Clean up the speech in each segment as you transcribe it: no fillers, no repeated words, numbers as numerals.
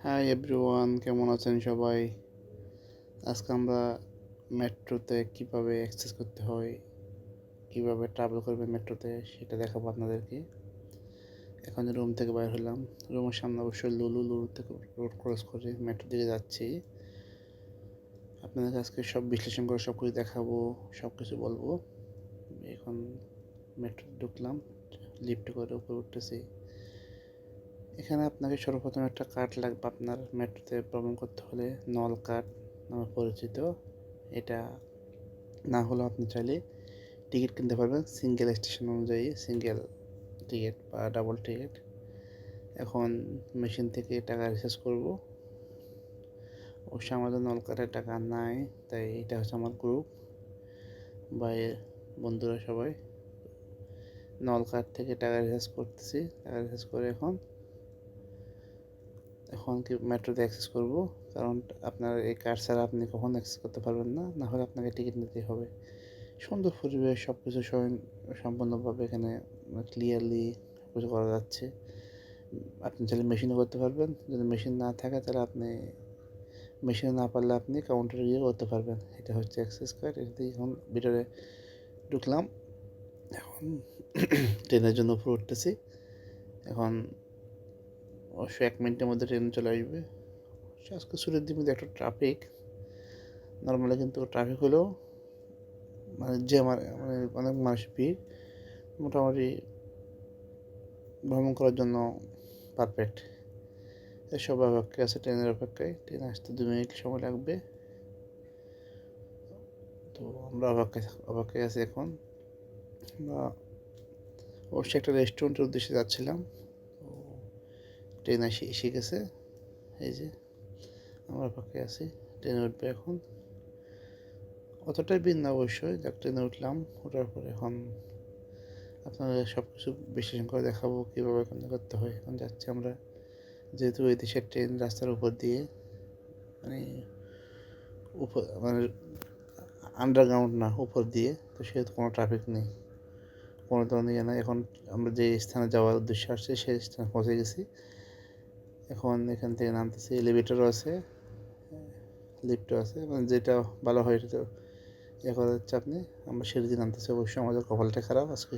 Hi everyone, কেমন আছেন সবাই? আজকে আমরা মেট্রোতে কিভাবে অ্যাক্সেস করতে হয়, কিভাবে ট্রাভেল করবে মেট্রোতে সেটা দেখাবো আপনাদেরকে। এখন রুম থেকে বাইর হলাম। রুমের সামনে অবশ্যই লুলু থেকে রোড ক্রস করে মেট্রোর দিকে যাচ্ছি। আপনাদেরকে আজকে সব বিশ্লেষণ করে সব কিছু দেখাবো, সব কিছু বলবো। এখন মেট্রো ঢুকলাম, লিফটে করে উপরে উঠতেছি। এখানে আপনাকে সর্বপ্রথম একটা কার্ড লাগবে। আপনার মেট্রোতে ভ্রমণ করতে হলে নল কার্ড নামে পরিচিত। এটা না হলেও আপনি চাইলে টিকিট কিনতে পারবেন সিঙ্গেল স্টেশন অনুযায়ী, সিঙ্গেল টিকিট বা ডাবল টিকিট। এখন মেশিন থেকে টাকা রিচার্জ করব। অবশ্যই আমাদের নল কার্ডের টাকা নাই, তাই এটা হচ্ছে আমার গ্রুপ বা বন্ধুরা সবাই নল কার্ড থেকে টাকা রিচার্জ করতেছি। টাকা রিচার্জ করে এখন কি মেট্রোতে অ্যাক্সেস করব, কারণ আপনার এই কার্ড ছাড়া আপনি কখনো অ্যাক্সেস করতে পারবেন না, না হলে আপনাকে টিকিট নিতে হবে। সুন্দর পরিবেশ, সব কিছু সম্পূর্ণভাবে এখানে ক্লিয়ারলি কিছু করা যাচ্ছে। আপনি চাইলে মেশিনও করতে পারবেন, যদি মেশিন না থাকে তাহলে আপনি মেশিনে না পারলে আপনি কাউন্টারে গিয়ে করতে পারবেন। এটা হচ্ছে অ্যাক্সেস কার্ড। এটাতে এখন ভিতরে ঢুকলাম। এখন ট্রেনের জন্য উপরে উঠতেছি। এখন অবশ্যই 1 মিনিটের মধ্যে ট্রেন চলে আসবে। আজকে ছুটির দিন একটা ট্রাফিক, নর্মালি কিন্তু ট্রাফিক হলেও মানে যে মানে অনেক মানুষ ভিড়, মোটামুটি ভ্রমণ করার জন্য পারফেক্ট। এসব অপেক্ষায় আছে, ট্রেনের অপেক্ষায়। ট্রেন আসতে 2 মিনিট সময় লাগবে। তো আমরা অপেক্ষায় আছি এখন। আমরা অবশ্যই একটা রেস্টুরেন্টের উদ্দেশ্যে যাচ্ছিলাম। তো ট্রেন এসে গেছে। এই যে আমরা অপেক্ষায় আছি, ট্রেনে উঠবে এখন। অতটাই ভিড় না অবশ্যই, যাক ট্রেনে উঠলাম। ওঠার পরে এখন আপনাদের সব কিছু বিশ্লেষণ করে দেখাবো কীভাবে এখন করতে হয়। এখন যাচ্ছি আমরা, যেহেতু এই দেশের ট্রেন রাস্তার উপর দিয়ে, মানে মানে আন্ডারগ্রাউন্ড না, উপর দিয়ে, তো সেহেতু কোনো ট্রাফিক নেই, কোনো ধরনের ইয়ে নাই। এখন আমরা যে স্থানে যাওয়ার উদ্দেশ্যে আসছি সেই স্থানে পৌঁছে গেছি। এখন এখান থেকে নামতেছি। এলিভেটরও আছে, লিফটও আছে, মানে যেটা ভালো হয় এটা তো ইয়ে করা যাচ্ছে। আমরা সিঁড়ি দিয়ে নামতেছি। অবশ্যই আমাদের কপালটা খারাপ, আজকে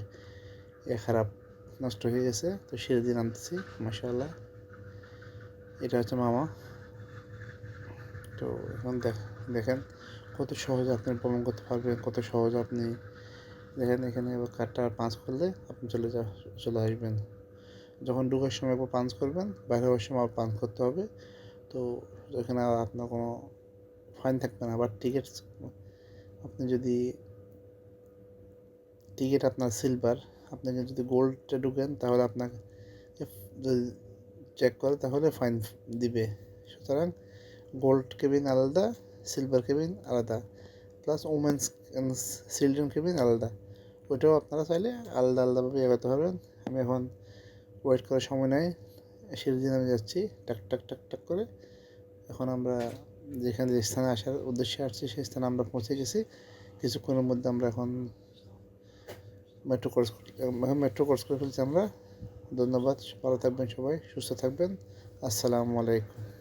খারাপ, নষ্ট হয়ে গেছে। তো সিঁড়ি দিয়ে নামতেছি। মাশাআল্লাহ, এটা হচ্ছে মামা। তো এখন দেখেন কত সহজে আপনি ভ্রমণ করতে পারবেন, কত সহজে আপনি দেখেন। এখানে কার্ডটা পাঞ্চ করলে আপনি চলে আসবেন। যখন ঢোকার সময় পাঞ্চ করবেন, বাইরে হওয়ার সময় পাঞ্চ করতে হবে। তো এখানে আর আপনার কোনো ফাইন থাকবে না। আবার আপনি যদি টিকিট আপনার সিলভার, আপনি যদি গোল্ডে ঢুকেন তাহলে আপনাকে যদি চেক করে তাহলে ফাইন দিবে। সুতরাং গোল্ড কেবিন আলাদা, সিলভার কেবিন আলাদা, প্লাস ওমেন্স চিলড্রেন কেবিন আলাদা। ওইটাও আপনারা চাইলে আলাদা আলাদাভাবে ইয়ে করতে পারবেন। আমি এখন ওয়েট করার সময় নেই, সিঁড়ি দিয়ে আমি যাচ্ছি টাক টাক টাক টাক করে। এখন আমরা যেখানে যে স্থানে আসার উদ্দেশ্যে আসছি সেই স্থানে আমরা পৌঁছে গেছি। কিছুক্ষণের মধ্যে আমরা এখন মেট্রো কোর্স করে ফেলছি আমরা। ধন্যবাদ, ভালো থাকবেন সবাই, সুস্থ থাকবেন। আসসালামু আলাইকুম।